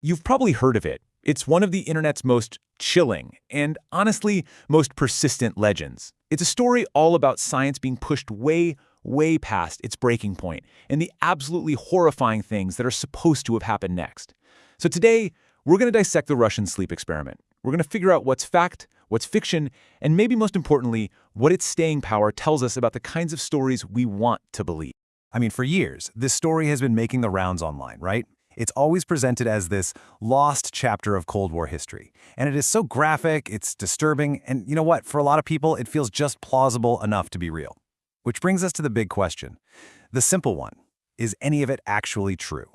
You've probably heard of it. It's one of the internet's most chilling and, honestly, most persistent legends. It's a story all about science being pushed way, way past its breaking point and the absolutely horrifying things that are supposed to have happened next. So today, we're going to dissect the Russian sleep experiment. We're going to figure out what's fact, what's fiction, and maybe most importantly, what its staying power tells us about the kinds of stories we want to believe. I mean, for years, this story has been making the rounds online, right? It's always presented as this lost chapter of Cold War history. And it is so graphic, it's disturbing, and you know what? For a lot of people, it feels just plausible enough to be real. Which brings us to the big question. The simple one. Is any of it actually true?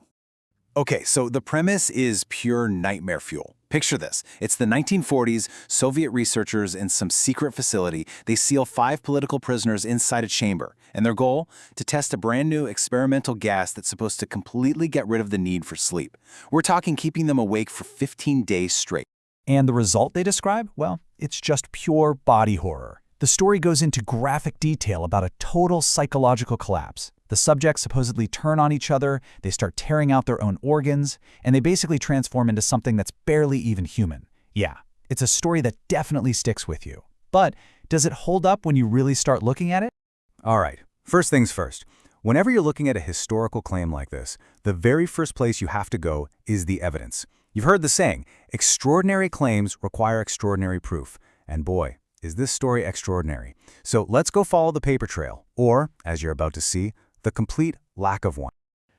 Okay, so the premise is pure nightmare fuel. Picture this. It's the 1940s, Soviet researchers in some secret facility. They seal 5 political prisoners inside a chamber. And their goal? To test a brand new experimental gas that's supposed to completely get rid of the need for sleep. We're talking keeping them awake for 15 days straight. And the result they describe? Well, it's just pure body horror. The story goes into graphic detail about a total psychological collapse. The subjects supposedly turn on each other, they start tearing out their own organs, and they basically transform into something that's barely even human. Yeah, it's a story that definitely sticks with you. But does it hold up when you really start looking at it? All right, first things first. Whenever you're looking at a historical claim like this, the very first place you have to go is the evidence. You've heard the saying, extraordinary claims require extraordinary proof. And boy, is this story extraordinary. So let's go follow the paper trail, or, as you're about to see, the complete lack of one.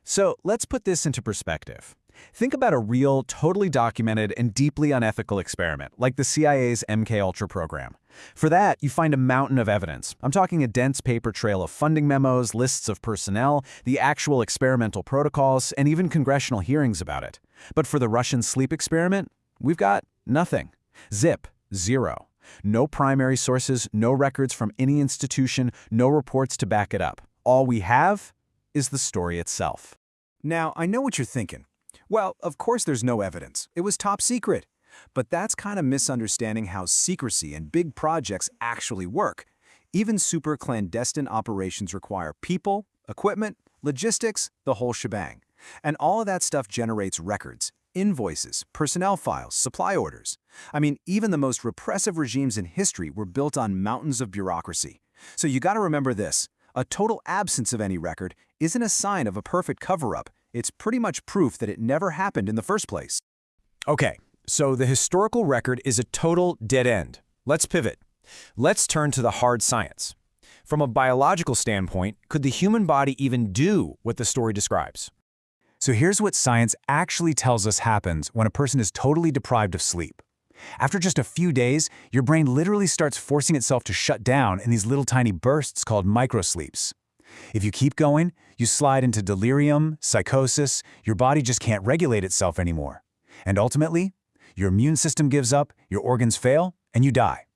So let's put this into perspective. Think about a real, totally documented, and deeply unethical experiment, like the CIA's MKUltra program. For that, you find a mountain of evidence. I'm talking a dense paper trail of funding memos, lists of personnel, the actual experimental protocols, and even congressional hearings about it. But for the Russian sleep experiment, we've got nothing. Zip. Zero. No primary sources, no records from any institution, no reports to back it up. All we have is the story itself. Now, I know what you're thinking. Well, of course there's no evidence. It was top secret. But that's kind of misunderstanding how secrecy and big projects actually work. Even super clandestine operations require people, equipment, logistics, the whole shebang. And all of that stuff generates records, invoices, personnel files, supply orders. I mean, even the most repressive regimes in history were built on mountains of bureaucracy. So you got to remember this. A total absence of any record isn't a sign of a perfect cover-up. It's pretty much proof that it never happened in the first place. Okay, so the historical record is a total dead end. Let's pivot. Let's turn to the hard science. From a biological standpoint, could the human body even do what the story describes? So here's what science actually tells us happens when a person is totally deprived of sleep. After just a few days, your brain literally starts forcing itself to shut down in these little tiny bursts called microsleeps. If you keep going, you slide into delirium, psychosis, your body just can't regulate itself anymore. And ultimately, your immune system gives up, your organs fail, and you die.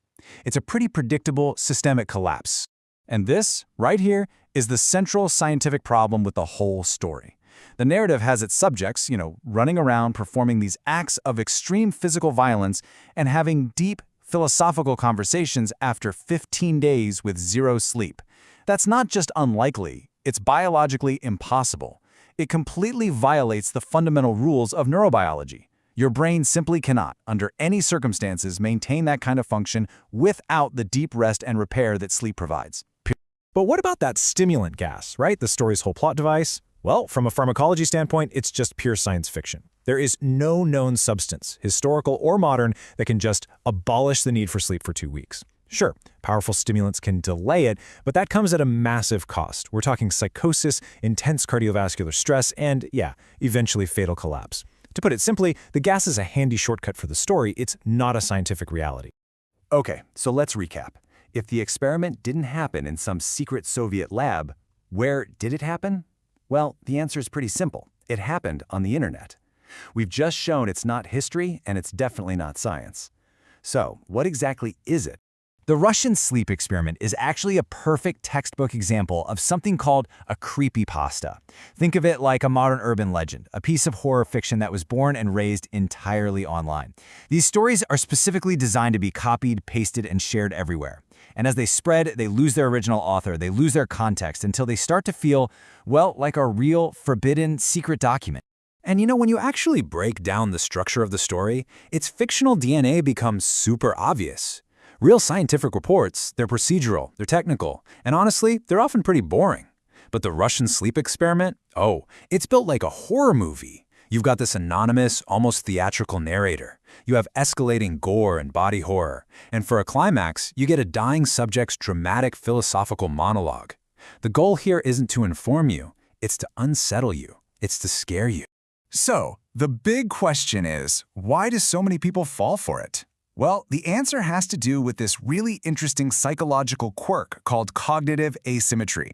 It's a pretty predictable systemic collapse. And this, right here, is the central scientific problem with the whole story. The narrative has its subjects, running around performing these acts of extreme physical violence and having deep philosophical conversations after 15 days with zero sleep. That's not just unlikely, it's biologically impossible. It completely violates the fundamental rules of neurobiology. Your brain simply cannot, under any circumstances, maintain that kind of function without the deep rest and repair that sleep provides. But what about that stimulant gas, right? The story's whole plot device? Well, from a pharmacology standpoint, it's just pure science fiction. There is no known substance, historical or modern, that can just abolish the need for sleep for 2 weeks. Sure, powerful stimulants can delay it, but that comes at a massive cost. We're talking psychosis, intense cardiovascular stress, and, eventually fatal collapse. To put it simply, the gas is a handy shortcut for the story. It's not a scientific reality. Okay, so let's recap. If the experiment didn't happen in some secret Soviet lab, where did it happen? Well, the answer is pretty simple. It happened on the internet. We've just shown it's not history, and it's definitely not science. So, what exactly is it? The Russian sleep experiment is actually a perfect textbook example of something called a creepypasta. Think of it like a modern urban legend, a piece of horror fiction that was born and raised entirely online. These stories are specifically designed to be copied, pasted, and shared everywhere. And as they spread, they lose their original author, they lose their context until they start to feel, well, like a real, forbidden, secret document. And when you actually break down the structure of the story, its fictional DNA becomes super obvious. Real scientific reports, they're procedural, they're technical, and honestly, they're often pretty boring. But the Russian sleep experiment? Oh, it's built like a horror movie. You've got this anonymous, almost theatrical narrator. You have escalating gore and body horror. And for a climax, you get a dying subject's dramatic philosophical monologue. The goal here isn't to inform you, it's to unsettle you. It's to scare you. So, the big question is, why do so many people fall for it? Well, the answer has to do with this really interesting psychological quirk called cognitive asymmetry.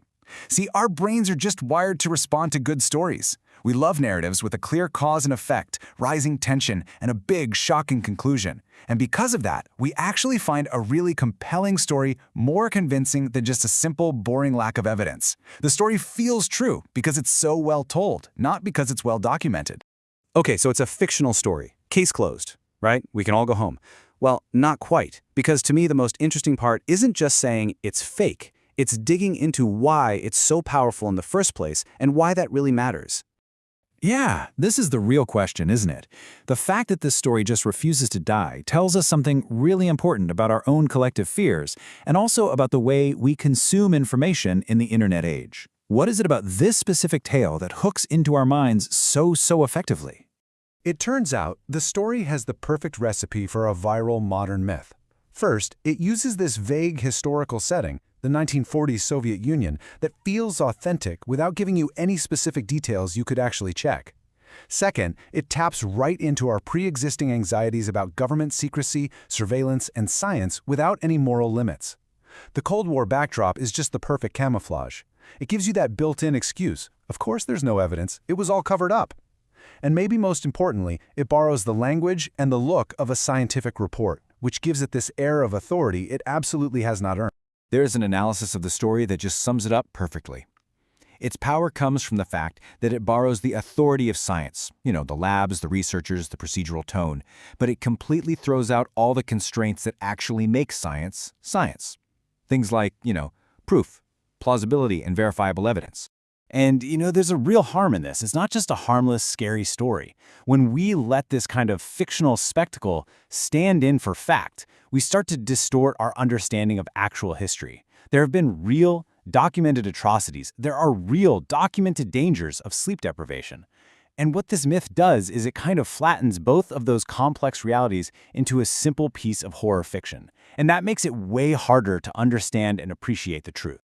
See, our brains are just wired to respond to good stories. We love narratives with a clear cause and effect, rising tension, and a big, shocking conclusion. And because of that, we actually find a really compelling story more convincing than just a simple, boring lack of evidence. The story feels true because it's so well told, not because it's well documented. Okay, so it's a fictional story. Case closed, right? We can all go home. Well, not quite, because to me the most interesting part isn't just saying it's fake. It's digging into why it's so powerful in the first place and why that really matters. Yeah, this is the real question, isn't it? The fact that this story just refuses to die tells us something really important about our own collective fears and also about the way we consume information in the internet age. What is it about this specific tale that hooks into our minds so effectively? It turns out the story has the perfect recipe for a viral modern myth. First, it uses this vague historical setting, the 1940s Soviet Union, that feels authentic without giving you any specific details you could actually check. Second, it taps right into our pre-existing anxieties about government secrecy, surveillance, and science without any moral limits. The Cold War backdrop is just the perfect camouflage. It gives you that built-in excuse. Of course there's no evidence. It was all covered up. And maybe most importantly, it borrows the language and the look of a scientific report, which gives it this air of authority it absolutely has not earned. There's an analysis of the story that just sums it up perfectly. Its power comes from the fact that it borrows the authority of science, the labs, the researchers, the procedural tone, but it completely throws out all the constraints that actually make science, science. Things like, proof, plausibility, and verifiable evidence. And, there's a real harm in this. It's not just a harmless, scary story. When we let this kind of fictional spectacle stand in for fact, we start to distort our understanding of actual history. There have been real, documented atrocities. There are real, documented dangers of sleep deprivation. And what this myth does is it kind of flattens both of those complex realities into a simple piece of horror fiction. And that makes it way harder to understand and appreciate the truth.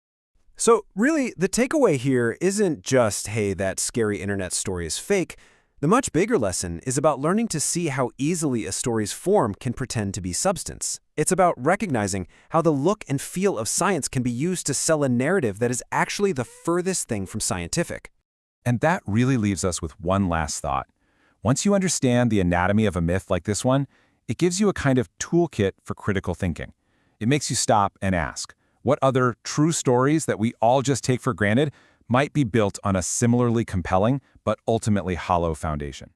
So really, the takeaway here isn't just, hey, that scary internet story is fake. The much bigger lesson is about learning to see how easily a story's form can pretend to be substance. It's about recognizing how the look and feel of science can be used to sell a narrative that is actually the furthest thing from scientific. And that really leaves us with one last thought. Once you understand the anatomy of a myth like this one, it gives you a kind of toolkit for critical thinking. It makes you stop and ask, what other true stories that we all just take for granted might be built on a similarly compelling but ultimately hollow foundation?